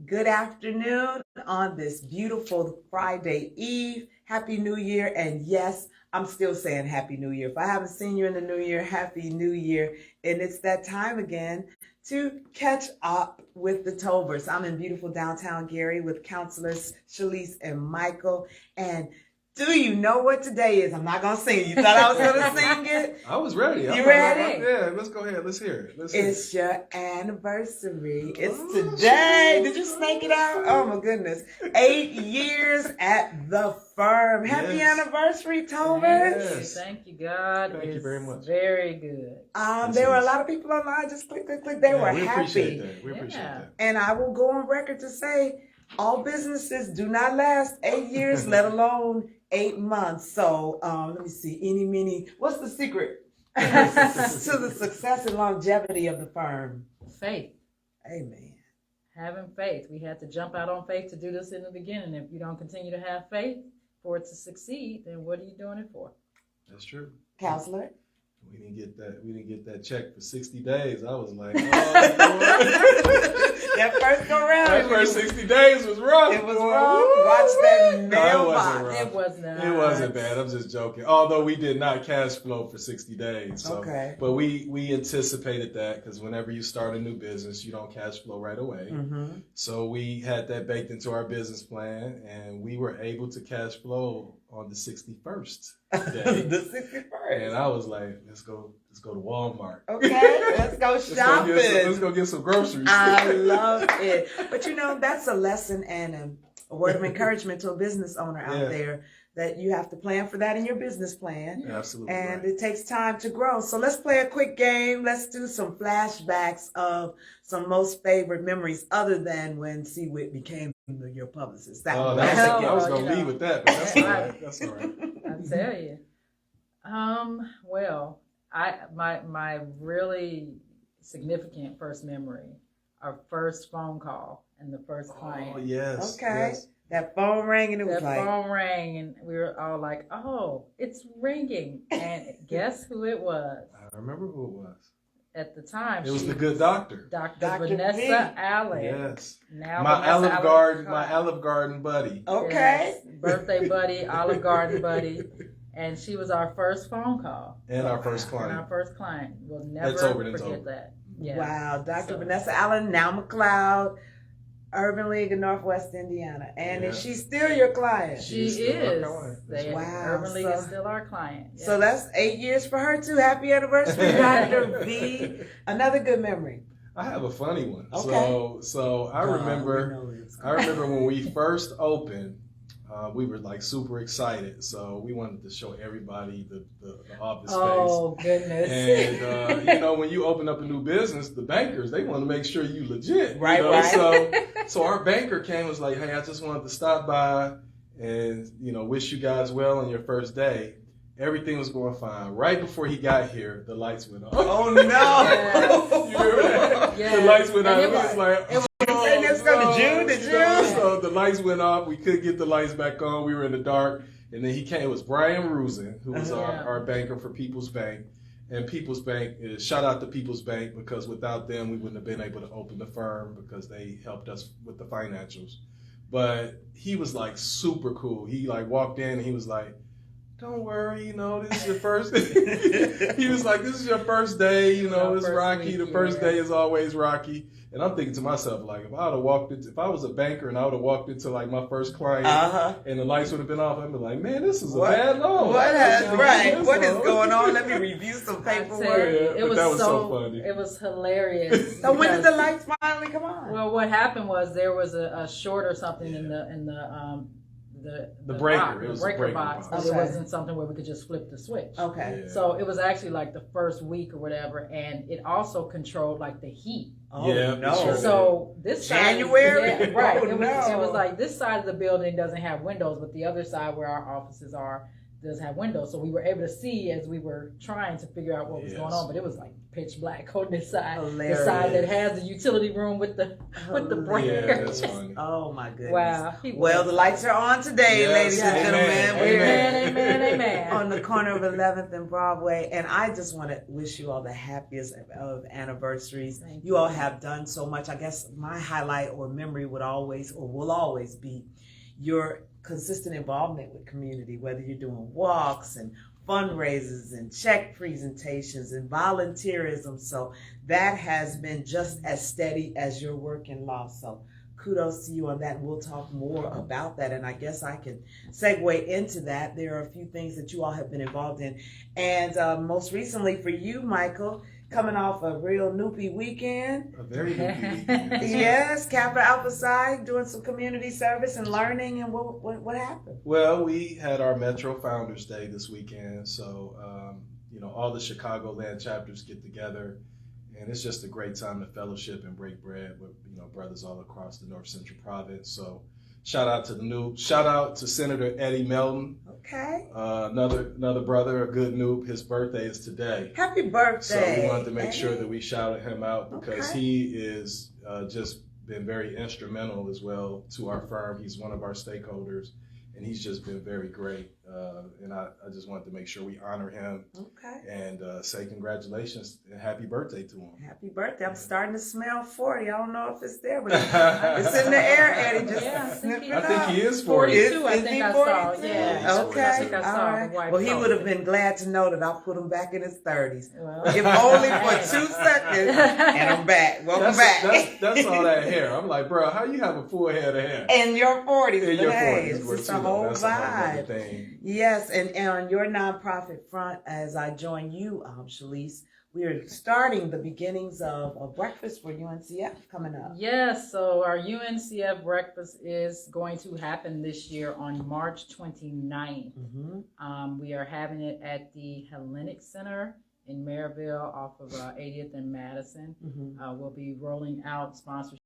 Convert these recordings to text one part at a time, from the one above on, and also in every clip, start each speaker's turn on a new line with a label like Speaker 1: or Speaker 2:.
Speaker 1: Good afternoon on this beautiful Friday Eve. Happy New Year. And yes, I'm still saying Happy New Year. If I haven't seen you in the New Year, Happy New Year. And it's that time again to catch up with the Tolberts. I'm in beautiful downtown Gary with counselors Shalise and Michael. And do you know what today is? I'm not going to sing it. You thought I was going to sing it?
Speaker 2: I was ready.
Speaker 1: You ready?
Speaker 2: Yeah, let's go ahead. Let's hear it.
Speaker 1: It's your anniversary. It's today. Did you snake it out? Oh my goodness. 8 years at the firm. Happy anniversary, Tolberts.
Speaker 2: Yes.
Speaker 3: Thank you, God.
Speaker 2: Thank you very much.
Speaker 3: Very good.
Speaker 1: There were a lot of people online. Just click. They were
Speaker 2: we
Speaker 1: happy.
Speaker 2: Appreciate that. We appreciate that.
Speaker 1: And I will go on record to say all businesses do not last 8 years, let alone 8 months. So let me see. What's the secret to the success and longevity of the firm?
Speaker 3: Faith.
Speaker 1: Amen.
Speaker 3: Having faith. We had to jump out on faith to do this in the beginning. If you don't continue to have faith for it to succeed, then what are you doing it for?
Speaker 2: That's true.
Speaker 1: Counselor?
Speaker 2: We didn't get that check for 60 days. I was like, oh,
Speaker 1: that first go round.
Speaker 2: That first 60 days was rough.
Speaker 1: It was rough. Watch that
Speaker 3: mailbox.
Speaker 1: It
Speaker 3: was not.
Speaker 2: It wasn't bad. I'm just joking. Although we did not cash flow for 60 days. So,
Speaker 1: okay.
Speaker 2: But we anticipated that because whenever you start a new business, you don't cash flow right away.
Speaker 1: Mm-hmm.
Speaker 2: So we had that baked into our business plan, and we were able to cash flow on the 61st day.
Speaker 1: The 61st.
Speaker 2: And I was like, let's go to Walmart.
Speaker 1: Okay, let's go shopping.
Speaker 2: Let's go get some groceries.
Speaker 1: I love it. But that's a lesson and a word of encouragement to a business owner out there that you have to plan for that in your business plan.
Speaker 2: Yeah, absolutely.
Speaker 1: And it takes time to grow. So let's play a quick game. Let's do some flashbacks of some most favorite memories other than when CWIT became your publicist.
Speaker 2: I was going to leave with that, but that's all right. That's all right.
Speaker 3: I tell you. Well, my really significant first memory, our first phone call and the first client.
Speaker 2: Oh, yes.
Speaker 1: Okay.
Speaker 2: Yes.
Speaker 1: That phone rang and it was
Speaker 3: that phone rang and we were all like, oh, it's ringing. And guess who it was?
Speaker 2: I remember who it was.
Speaker 3: At the time,
Speaker 2: it was the good doctor.
Speaker 3: Dr. Vanessa Allen.
Speaker 2: Yes.
Speaker 3: Now
Speaker 2: my Olive Garden buddy.
Speaker 1: Okay.
Speaker 3: Yes. Birthday buddy, Olive Garden buddy. And she was our first phone call.
Speaker 2: And our first client.
Speaker 3: And our first client. We'll never forget that. Yeah.
Speaker 1: Wow. Dr. Vanessa Allen, now McLeod, Urban League of Northwest Indiana. And is she still your client?
Speaker 3: She is.
Speaker 1: Wow.
Speaker 3: Urban League is still our client. Yes.
Speaker 1: So that's 8 years for her too. Happy anniversary, Dr. V. Another good memory.
Speaker 2: I have a funny one.
Speaker 1: Okay.
Speaker 2: So I remember when we first opened, we were like super excited. So we wanted to show everybody the office space.
Speaker 3: Oh, goodness.
Speaker 2: And, when you open up a new business, the bankers, they want to make sure you legit.
Speaker 1: Right,
Speaker 2: right. So our banker came and was like, hey, I just wanted to stop by and, wish you guys well on your first day. Everything was going fine. Right before he got here, the lights went off.
Speaker 1: Oh, no.
Speaker 3: Yes.
Speaker 2: You remember that? Yes. The lights went off. It was like... So the lights went off. We couldn't get the lights back on. We were in the dark. And then he came. It was Brian Rusin, who was our banker for People's Bank. And People's Bank, shout out to People's Bank, because without them, we wouldn't have been able to open the firm because they helped us with the financials. But he was like super cool. He like walked in and he was like, don't worry, this is your first day. He was like, this is your first day, it's rocky. The first day is always rocky. And I'm thinking to myself, like, if I was a banker and I would have walked into like my first client and the lights would have been off, I'd be like, man, this is a bad loan.
Speaker 1: What is going on? Let me review some paperwork.
Speaker 2: That was so funny.
Speaker 3: It was hilarious.
Speaker 1: So when did the lights finally come on?
Speaker 3: Well, what happened was there was a short or something in the breaker box. But it wasn't something where we could just flip the switch.
Speaker 1: Okay.
Speaker 2: Yeah.
Speaker 3: So it was actually like the first week or whatever, and it also controlled like the heat.
Speaker 1: Oh, yeah, no.
Speaker 2: Sure
Speaker 3: So this
Speaker 1: January?
Speaker 3: Side, right.
Speaker 1: Oh,
Speaker 3: it was like this side of the building doesn't have windows, but the other side where our offices are does have windows. So we were able to see as we were trying to figure out what was going on, but it was like pitch black on this side.
Speaker 1: Hilarious.
Speaker 3: The side that has the utility room with the breaker.
Speaker 2: Yeah, that's funny.
Speaker 1: Oh my goodness.
Speaker 3: Wow.
Speaker 1: Well, the lights are on today,
Speaker 2: Yes,
Speaker 1: ladies and gentlemen.
Speaker 3: Amen.
Speaker 1: On the corner of 11th and Broadway. And I just want to wish you all the happiest of anniversaries. You all have done so much. I guess my highlight or memory will always be your consistent involvement with community, whether you're doing walks and fundraisers and check presentations and volunteerism. So that has been just as steady as your work in law. So kudos to you on that. We'll talk more about that. And I guess I can segue into that. There are a few things that you all have been involved in. And most recently for you, Michael, coming off a real Noopy weekend.
Speaker 2: A very Noopy weekend.
Speaker 1: Yes, Kappa Alpha Psi, doing some community service and learning. And what happened?
Speaker 2: Well, we had our Metro Founders Day this weekend. So, all the Chicagoland chapters get together. And it's just a great time to fellowship and break bread with, brothers all across the North Central Province. So shout out to the Noop. Shout out to Senator Eddie Melton.
Speaker 1: Okay.
Speaker 2: Another brother, a good Noop. His birthday is today.
Speaker 1: Happy birthday.
Speaker 2: So we wanted to make sure that we shouted him out because he is just been very instrumental as well to our firm. He's one of our stakeholders, and he's just been very great. And I just wanted to make sure we honor him and say congratulations and happy birthday to him.
Speaker 1: Happy birthday. I'm starting to smell 40. I don't know if it's there, but it's in the air, Eddie.
Speaker 2: I think he is 40.
Speaker 3: 42, I think I saw. Yeah.
Speaker 1: Okay.
Speaker 3: I think I saw.
Speaker 1: All right. Well, he would have been glad to know that I'll put him back in his 30s.
Speaker 3: Well.
Speaker 1: If only for 2 seconds, and I'm back. Welcome back.
Speaker 2: That's all that hair. I'm like, bro, how you have a full head of hair?
Speaker 1: In your 40s.
Speaker 2: In your 40s.
Speaker 1: It's just a whole vibe.
Speaker 2: Thing.
Speaker 1: Yes, and on your nonprofit front, as I join you, Shalise, we are starting the beginnings of a breakfast for UNCF coming up.
Speaker 3: Yes, so our UNCF breakfast is going to happen this year on March 29th. Mm-hmm. We are having it at the Hellenic Center in Maryville off of 80th and Madison. Mm-hmm. We'll be rolling out sponsorship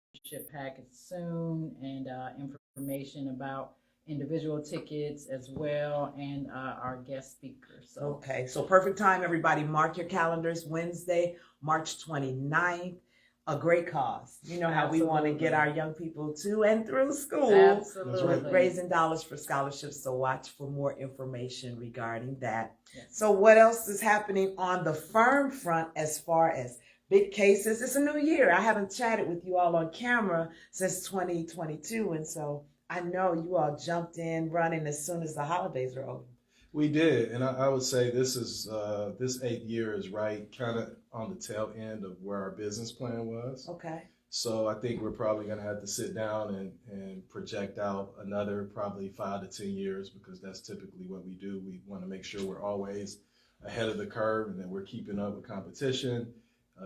Speaker 3: packets soon and information about individual tickets as well and our guest speakers. So.
Speaker 1: Okay, so perfect time, everybody. Mark your calendars. Wednesday, March 29th. A great cause. You know how we want to get our young people to and through school.
Speaker 3: Absolutely.
Speaker 1: Raising dollars for scholarships. So watch for more information regarding that. Yes. So what else is happening on the firm front as far as big cases? It's a new year. I haven't chatted with you all on camera since 2022, and so I know you all jumped in running as soon as the holidays are over.
Speaker 2: We did, and I would say this 8th year is right kind of on the tail end of where our business plan was.
Speaker 1: Okay.
Speaker 2: So I think we're probably going to have to sit down and project out another probably 5 to 10 years because that's typically what we do. We want to make sure we're always ahead of the curve and that we're keeping up with competition,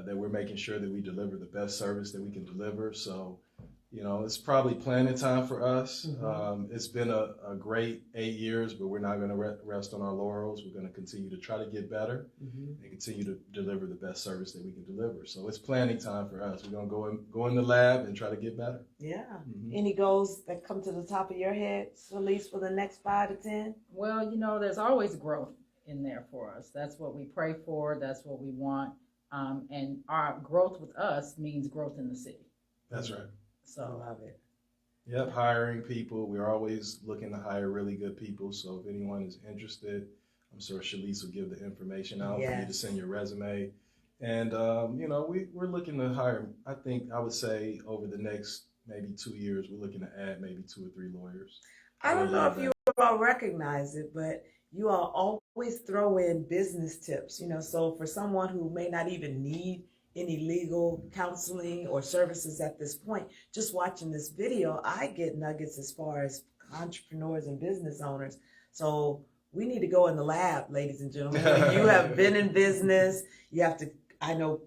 Speaker 2: that we're making sure that we deliver the best service that we can deliver. So it's probably planning time for us. Mm-hmm. It's been a great 8 years, but we're not going to rest on our laurels. We're going to continue to try to get better and continue to deliver the best service that we can deliver. So it's planning time for us. We're going to go in the lab and try to get better.
Speaker 1: Yeah. Mm-hmm. Any goals that come to the top of your head, at least for the next 5 to 10?
Speaker 3: Well, there's always growth in there for us. That's what we pray for. That's what we want. And our growth with us means growth in the city.
Speaker 2: That's right.
Speaker 1: So I love it.
Speaker 2: Yep, hiring people. We're always looking to hire really good people. So if anyone is interested, I'm sure Shalise will give the information out for you to send your resume. And, we're looking to hire, I would say over the next maybe 2 years, we're looking to add maybe 2 or 3 lawyers.
Speaker 1: I don't know if you all recognize it, but you all always throw in business tips, so for someone who may not even need any legal counseling or services at this point, just watching this video, I get nuggets as far as entrepreneurs and business owners. So we need to go in the lab, ladies and gentlemen. You have been in business. You have to,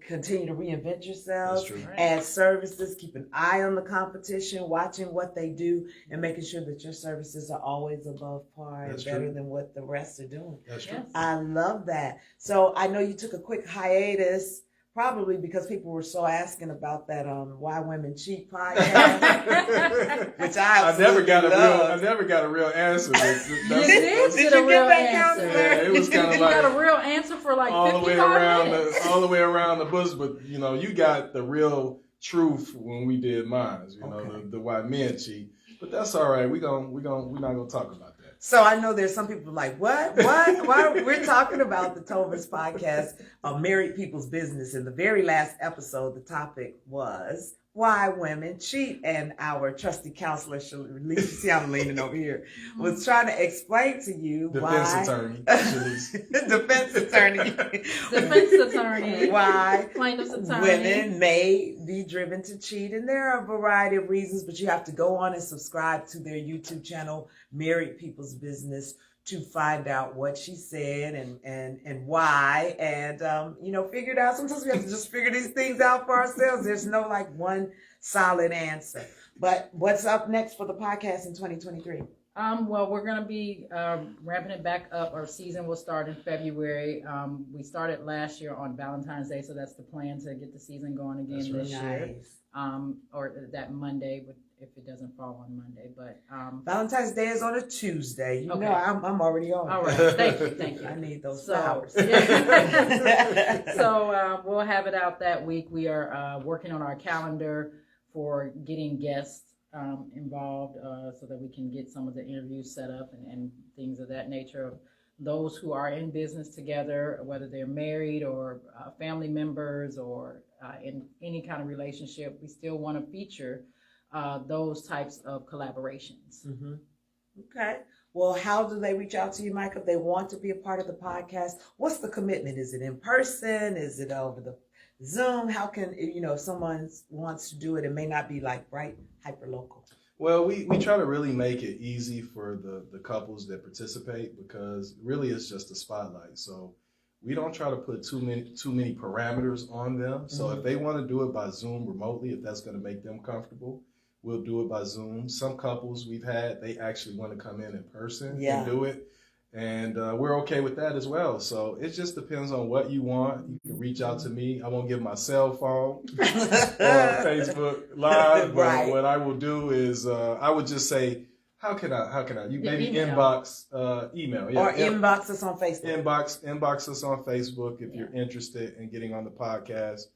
Speaker 1: continue to reinvent yourselves, add services, keep an eye on the competition, watching what they do, and making sure that your services are always above par and better than what the rest are doing.
Speaker 2: That's true.
Speaker 1: I love that. So I know you took a quick hiatus probably because people were so asking about that Why Women Cheat podcast, which I
Speaker 2: never got a real answer.
Speaker 3: You did get a real answer.
Speaker 2: Yeah, it was kind of
Speaker 3: You
Speaker 2: like
Speaker 3: got a real answer for like
Speaker 2: all the way
Speaker 3: 55
Speaker 2: around
Speaker 3: minutes.
Speaker 2: all the way around the bush. But you know, you got the real truth when we did mine. You know,
Speaker 1: Okay.
Speaker 2: the why men cheat. But that's all right. We're not gonna talk about that.
Speaker 1: So I know there's some people like, what? Why? We're talking about the Tolberts podcast of Married People's Business. In the very last episode, the topic was why women cheat. And our trusty counselor, see I'm leaning over here, was trying to explain to you
Speaker 2: Defense attorney. Why
Speaker 3: Plaintiff's attorney.
Speaker 1: women may be driven to cheat. And there are a variety of reasons, but you have to go on and subscribe to their YouTube channel, Married People's Business, to find out what she said and why, and figure it out. Sometimes we have to just figure these things out for ourselves. There's no like one solid answer. But what's up next for the podcast in 2023?
Speaker 3: Well, we're going to be ramping it back up. Our season will start in February. We started last year on Valentine's Day, so that's the plan to get the season going again this year. Or that Monday, if it doesn't fall on Monday. But
Speaker 1: Valentine's Day is on a Tuesday. You
Speaker 3: Okay.
Speaker 1: know, I'm already on.
Speaker 3: all right, thank you.
Speaker 1: I need those
Speaker 3: So,
Speaker 1: flowers.
Speaker 3: so we'll have it out that week. We are working on our calendar for getting guests involved so that we can get some of the interviews set up and things of that nature of those who are in business together, whether they're married or family members or in any kind of relationship. We still want to feature those types of collaborations.
Speaker 1: Mm-hmm. Okay. Well, how do they reach out to you, Mike, if they want to be a part of the podcast? What's the commitment? Is it in person? Is it over the Zoom? How can, if someone wants to do it, it may not be like right hyper local.
Speaker 2: Well, we try to really make it easy for the couples that participate because really it's just a spotlight. So we don't try to put too many parameters on them. So if they want to do it by Zoom remotely, if that's going to make them comfortable, we'll do it by Zoom. Some couples we've had, they actually want to come in person and do it. And we're okay with that as well. So it just depends on what you want. You can reach out to me. I won't give my cell phone on Facebook Live. But
Speaker 1: Right.
Speaker 2: what I will do is I would just say, how can I? You maybe
Speaker 3: email.
Speaker 2: Inbox, email. Yeah,
Speaker 1: Or inbox us on Facebook.
Speaker 2: Inbox us on Facebook if you're interested in getting on the podcast.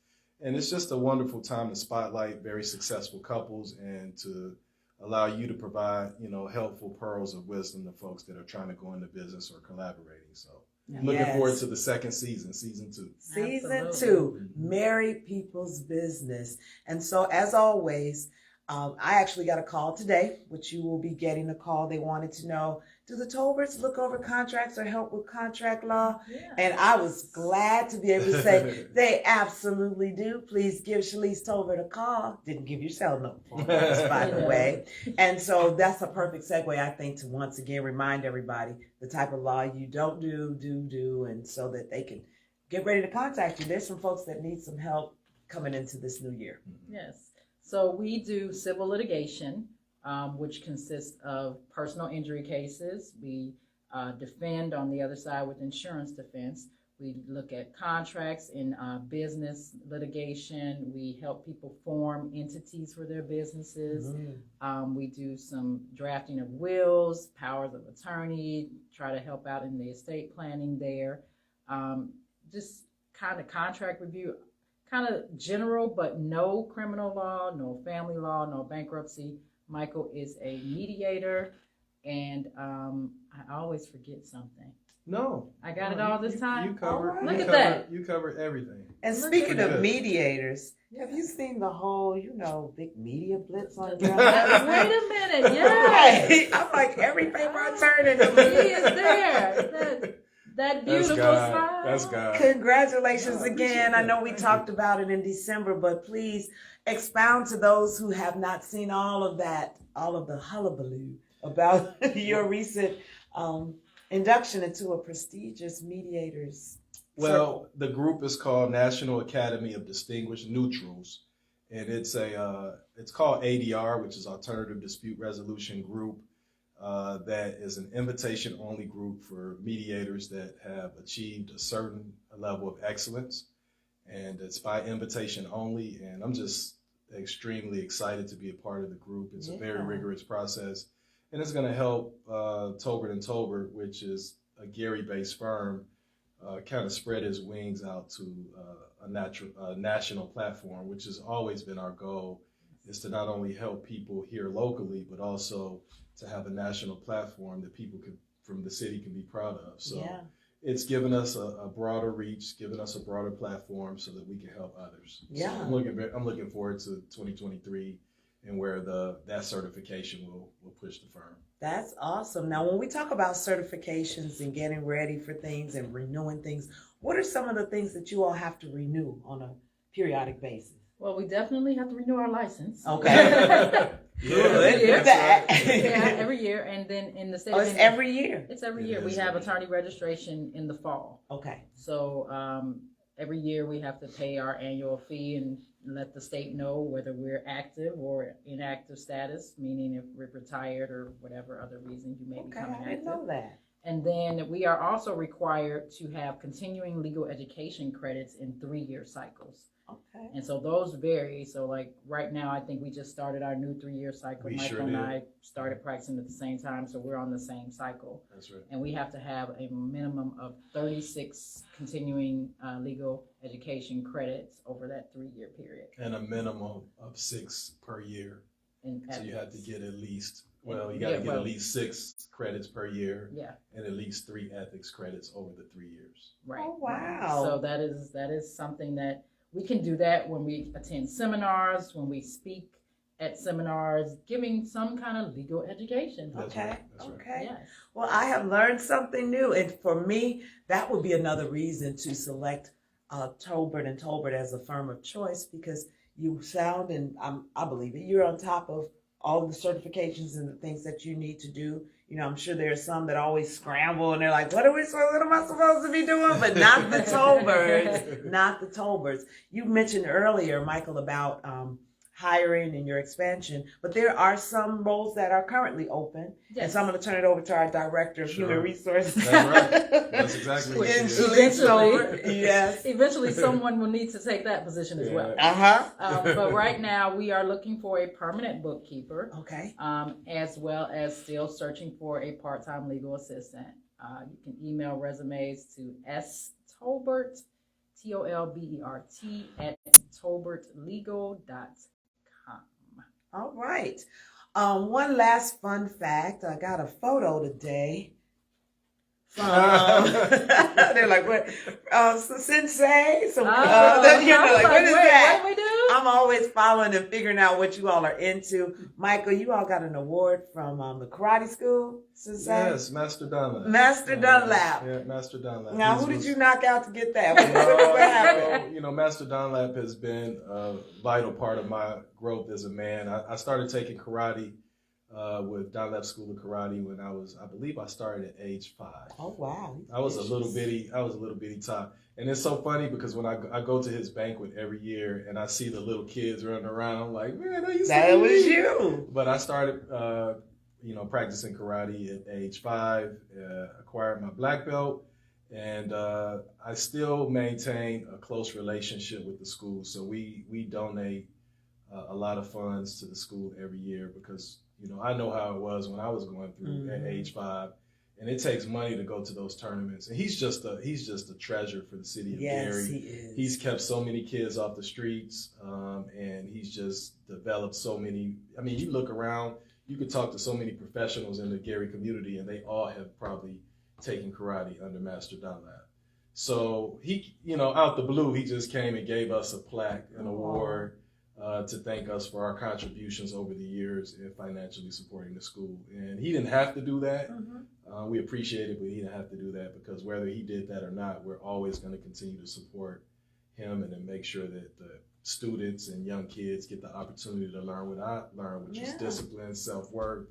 Speaker 2: And it's just a wonderful time to spotlight very successful couples and to allow you to provide, helpful pearls of wisdom to folks that are trying to go into business or collaborating. So looking forward to the second season 2.
Speaker 1: Season
Speaker 3: Absolutely.
Speaker 1: 2, Married People's Business. And so as always, I actually got a call today, which you will be getting a call. They wanted to know, do the Tolberts look over contracts or help with contract law?
Speaker 3: Yeah.
Speaker 1: And I was glad to be able to say, they absolutely do. Please give Shalise Tolbert a call. Didn't give your cell number, by the way. And so that's a perfect segue, I think, to once again remind everybody the type of law you don't do, and so that they can get ready to contact you. There's some folks that need some help coming into this new year.
Speaker 3: Yes. So we do civil litigation, which consists of personal injury cases. We defend on the other side with insurance defense. We look at contracts in business litigation. We help people form entities for their businesses. We do some drafting of wills, powers of attorney, try to help out in the estate planning there. Just kind of contract review, kind of general, but no criminal law, no family law, no bankruptcy. Michael is a mediator, and I always forget something.
Speaker 2: No.
Speaker 3: I got it all this time.
Speaker 2: You covered.
Speaker 3: Look
Speaker 2: you
Speaker 3: at
Speaker 2: covered,
Speaker 3: that.
Speaker 2: You covered everything.
Speaker 1: And
Speaker 3: Look
Speaker 1: speaking
Speaker 2: at
Speaker 1: of
Speaker 2: that.
Speaker 1: mediators, have you seen the whole, big media blitz on your
Speaker 3: Wait a minute, yes.
Speaker 1: Right. I'm like, every paper I turn
Speaker 3: He
Speaker 1: into.
Speaker 3: is there. That beautiful smile.
Speaker 2: That's God.
Speaker 1: Congratulations
Speaker 2: I
Speaker 1: again.
Speaker 2: appreciate
Speaker 1: I know
Speaker 2: that.
Speaker 1: we
Speaker 2: Thank
Speaker 1: talked about it in December, but please expound to those who have not seen all of the hullabaloo about your recent induction into a prestigious mediators.
Speaker 2: Well, the group is called National Academy of Distinguished Neutrals, and it's called ADR, which is Alternative Dispute Resolution Group. That is an invitation-only group for mediators that have achieved a certain level of excellence. and it's by invitation only. And I'm just extremely excited to be a part of the group. It's a very rigorous process, and it's going to help Tolbert and Tolbert, which is a Gary-based firm, kind of spread his wings out to a national platform, which has always been our goal, is to not only help people here locally, but also to have a national platform that people from the city can be proud of. So it's given us a broader reach, given us a broader platform so that we can help others.
Speaker 1: Yeah.
Speaker 2: So I'm looking forward to 2023 and where that certification will push the firm.
Speaker 1: That's awesome. Now, when we talk about certifications and getting ready for things and renewing things, what are some of the things that you all have to renew on a periodic basis?
Speaker 3: Well, we definitely have to renew our license.
Speaker 1: Okay. Good.
Speaker 3: Every year. And then in the state
Speaker 1: it's every year?
Speaker 3: It's every year. We have attorney registration in the fall.
Speaker 1: Okay.
Speaker 3: So every year we have to pay our annual fee and let the state know whether we're active or inactive status, meaning if we're retired or whatever other reason you may be becoming active.
Speaker 1: I didn't know that.
Speaker 3: And then we are also required to have continuing legal education credits in 3-year cycles.
Speaker 1: Okay.
Speaker 3: And so those vary. So like right now, I think we just started our new 3-year cycle. Michael and I started practicing at the same time, so we're on the same cycle.
Speaker 2: That's right.
Speaker 3: And we have to have a minimum of 36 continuing legal education credits over that 3-year period.
Speaker 2: And a minimum of 6 per year. So you have to get at least, you got to get at least 6 credits per year.
Speaker 3: Yeah.
Speaker 2: And at least 3 ethics credits over the 3 years.
Speaker 3: Right.
Speaker 1: Oh, wow.
Speaker 3: So that is something that we can do that when we attend seminars, when we speak at seminars, giving some kind of legal education.
Speaker 2: That's
Speaker 1: okay.
Speaker 2: Right. That's
Speaker 1: okay.
Speaker 2: Right.
Speaker 3: Yes.
Speaker 1: Well, I have learned something new. And for me, that would be another reason to select Tolbert and Tolbert as a firm of choice, because you sound, and I believe it, you're on top of all the certifications and the things that you need to do. You know, I'm sure there are some that always scramble and they're like, what am I supposed to be doing? But not the Tolberts, not the Tolberts. You mentioned earlier, Michael, about hiring and your expansion, but there are some roles that are currently open.
Speaker 3: Yes.
Speaker 1: And so I'm going to turn it over to our director of human resources.
Speaker 2: That's right. That's exactly what she did.
Speaker 1: Yes.
Speaker 3: Eventually someone will need to take that position as well. But right now we are looking for a permanent bookkeeper.
Speaker 1: Okay.
Speaker 3: As well as still searching for a part-time legal assistant. You can email resumes to stolbert, TOLBERT @tolbertlegal.com.
Speaker 1: All right. One last fun fact. I got a photo today from, they're like, what? Sensei? Some, like, what is that?
Speaker 3: What do we do?
Speaker 1: I'm always following and figuring out what you all are into. Michael, you all got an award from the karate school, Sensei?
Speaker 2: Yes, Master Dunlap.
Speaker 1: Master Dunlap.
Speaker 2: Yeah, Master Dunlap.
Speaker 1: Now, who did you knock out to get that? What happened?
Speaker 2: You know, Master Dunlap has been a vital part of my growth as a man. I started taking karate with Dunlap School of Karate when I believe I started at age 5.
Speaker 1: Oh wow!
Speaker 2: I was a little bitty top, and it's so funny because when I go to his banquet every year and I see the little kids running around, I'm like, man, that
Speaker 1: was you.
Speaker 2: But I started, practicing karate at age 5, acquired my black belt, and I still maintain a close relationship with the school. So we donate a lot of funds to the school every year because, I know how it was when I was going through at age 5, and it takes money to go to those tournaments. And he's just a treasure for the city of Gary.
Speaker 1: He is.
Speaker 2: He's kept so many kids off the streets, and he's just developed so many. I mean, you look around, you could talk to so many professionals in the Gary community, and they all have probably taken karate under Master Dunlap. So he, out the blue, he just came and gave us a plaque, an award. To thank us for our contributions over the years in financially supporting the school. And he didn't have to do that. We appreciate it, but he didn't have to do that because whether he did that or not, we're always going to continue to support him and then make sure that the students and young kids get the opportunity to learn what I learned, which is discipline, self-worth,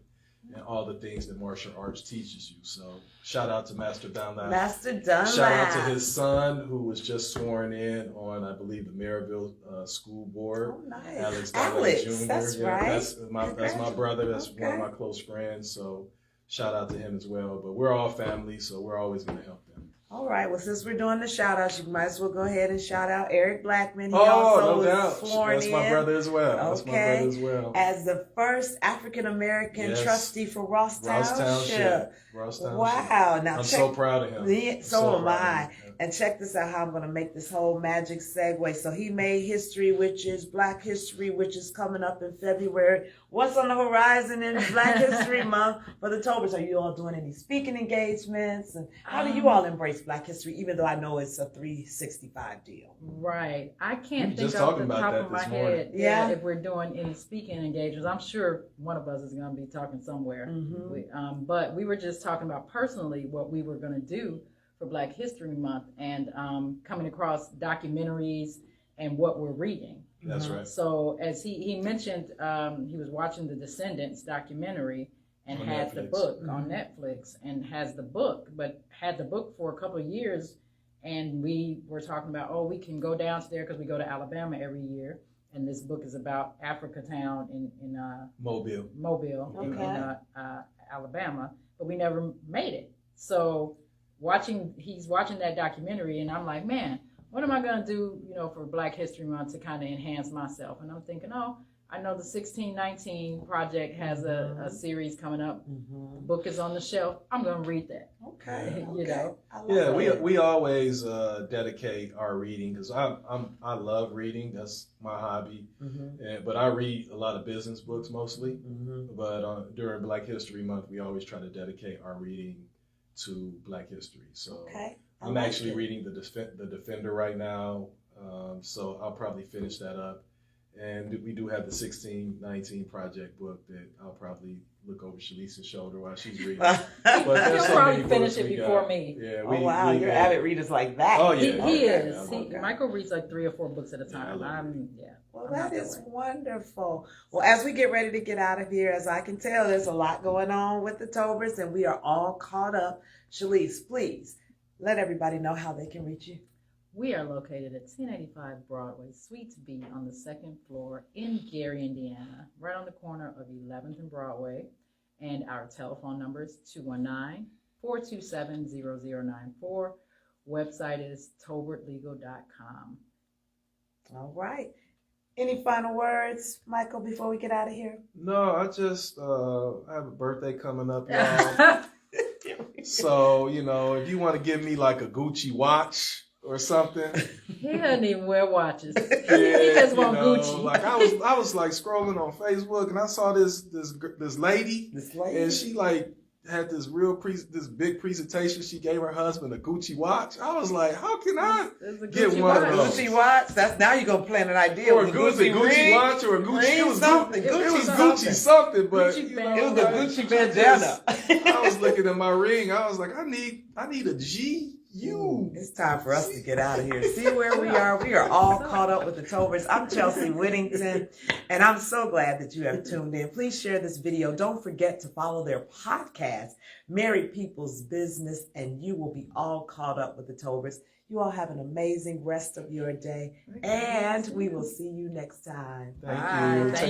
Speaker 2: and all the things that martial arts teaches you. So shout out to Master Dunlap.
Speaker 1: Master Dunlap.
Speaker 2: Shout out to his son, who was just sworn in on, I believe, the Maryville School Board.
Speaker 1: Oh, nice.
Speaker 2: Alex Dunlap Jr.
Speaker 1: That's right.
Speaker 2: That's my brother. That's one of my close friends. So shout out to him as well. But we're all family, so we're always going to help them.
Speaker 1: All right. Well, since we're doing the shout outs, you might as well go ahead and shout out Eric Blackman. He
Speaker 2: Oh,
Speaker 1: also
Speaker 2: no
Speaker 1: was
Speaker 2: doubt.
Speaker 1: sworn
Speaker 2: That's my
Speaker 1: in.
Speaker 2: brother as well.
Speaker 1: Okay.
Speaker 2: That's my brother as well.
Speaker 1: As the first African American trustee for Ross Township. Wow. Now
Speaker 2: I'm so proud of him.
Speaker 1: So am I. And check this out how I'm going to make this whole magic segue. So he made history, which is Black History, which is coming up in February. What's on the horizon in Black History Month for the Tolberts? Are you all doing any speaking engagements? And how do you all embrace Black history, even though I know it's a 365 deal?
Speaker 3: Right. I can't think
Speaker 2: just
Speaker 3: off
Speaker 2: talking
Speaker 3: the
Speaker 2: about
Speaker 3: top
Speaker 2: that
Speaker 3: of my
Speaker 2: this morning.
Speaker 3: head
Speaker 1: Yeah.
Speaker 3: if we're doing any speaking engagements. I'm sure one of us is going to be talking somewhere.
Speaker 1: Mm-hmm.
Speaker 3: But we were just talking about personally what we were going to do for Black History Month and coming across documentaries and what we're reading.
Speaker 2: That's right.
Speaker 3: So as he mentioned, he was watching the Descendants documentary and
Speaker 2: On
Speaker 3: had
Speaker 2: Netflix.
Speaker 3: the book on Netflix and has the book, but had the book for a couple of years. And we were talking about, oh, we can go down there because we go to Alabama every year. And this book is about Africa Town in
Speaker 2: Mobile.
Speaker 1: Okay.
Speaker 3: in Alabama, but we never made it. So he's watching that documentary, and I'm like, man, what am I going to do, for Black History Month to kind of enhance myself? And I'm thinking, oh, I know the 1619 Project has a series coming up.
Speaker 1: Mm-hmm.
Speaker 3: The book is on the shelf. I'm going to read that.
Speaker 1: Okay.
Speaker 3: You know.
Speaker 2: Yeah, we always dedicate our reading because I love reading. That's my hobby.
Speaker 1: Mm-hmm.
Speaker 2: But I read a lot of business books mostly.
Speaker 1: Mm-hmm.
Speaker 2: But during Black History Month, we always try to dedicate our reading to Black history. So
Speaker 1: Okay.
Speaker 2: I'm actually reading the Defender right now. So I'll probably finish that up. And we do have the 1619 Project book that I'll probably look over Shalice's shoulder while she's reading. But there's
Speaker 3: He'll
Speaker 2: so
Speaker 3: probably
Speaker 2: many
Speaker 3: finish
Speaker 2: books
Speaker 3: it
Speaker 2: we
Speaker 3: before
Speaker 2: got.
Speaker 3: me.
Speaker 2: Yeah,
Speaker 1: Oh, wow. You're avid readers like that.
Speaker 2: Oh,
Speaker 3: He
Speaker 2: yeah.
Speaker 3: is.
Speaker 2: Okay.
Speaker 3: Michael reads like 3 or 4 books at a
Speaker 2: Yeah, I
Speaker 3: time.
Speaker 2: love
Speaker 1: Well,
Speaker 3: I'm
Speaker 1: that
Speaker 3: not
Speaker 1: is
Speaker 3: way.
Speaker 1: wonderful. Well, as we get ready to get out of here, as I can tell, there's a lot going on with the Tolberts, and we are all caught up. Shalice, please let everybody know how they can reach you.
Speaker 3: We are located at 1085 Broadway, Suite B on the 2nd floor in Gary, Indiana, right on the corner of 11th and Broadway. And our telephone number is 219-427-0094. Website is tolbertlegal.com.
Speaker 1: All right. Any final words, Michael, before we get out of here?
Speaker 2: No, I just I have a birthday coming up, y'all. So, if you want to give me like a Gucci watch or something.
Speaker 3: He doesn't even wear watches.
Speaker 2: Yeah,
Speaker 3: He just want Gucci.
Speaker 2: Like I was like scrolling on Facebook and I saw this lady, and she like had this this big presentation. She gave her husband a Gucci watch. I was like, how can I get one of those?
Speaker 1: Gucci watch. That's now you're gonna plan an idea.
Speaker 2: Or a Gucci
Speaker 1: ring,
Speaker 2: watch or a Gucci.
Speaker 1: ring,
Speaker 2: It was
Speaker 1: something.
Speaker 2: It was
Speaker 1: Gucci
Speaker 2: Gucci something, but
Speaker 3: Gucci
Speaker 1: It was a
Speaker 3: Like,
Speaker 1: Gucci bandana.
Speaker 2: I was looking at my ring. I was like, I need a GU.
Speaker 1: It's time for us to get out of here. See where we are. We are all caught up with the Tolberts. I'm Chelsea Whittington, and I'm so glad that you have tuned in. Please share this video. Don't forget to follow their podcast, Married People's Business, and you will be all caught up with the Tolberts. You all have an amazing rest of your day, and we will see you next time.
Speaker 2: Thank you.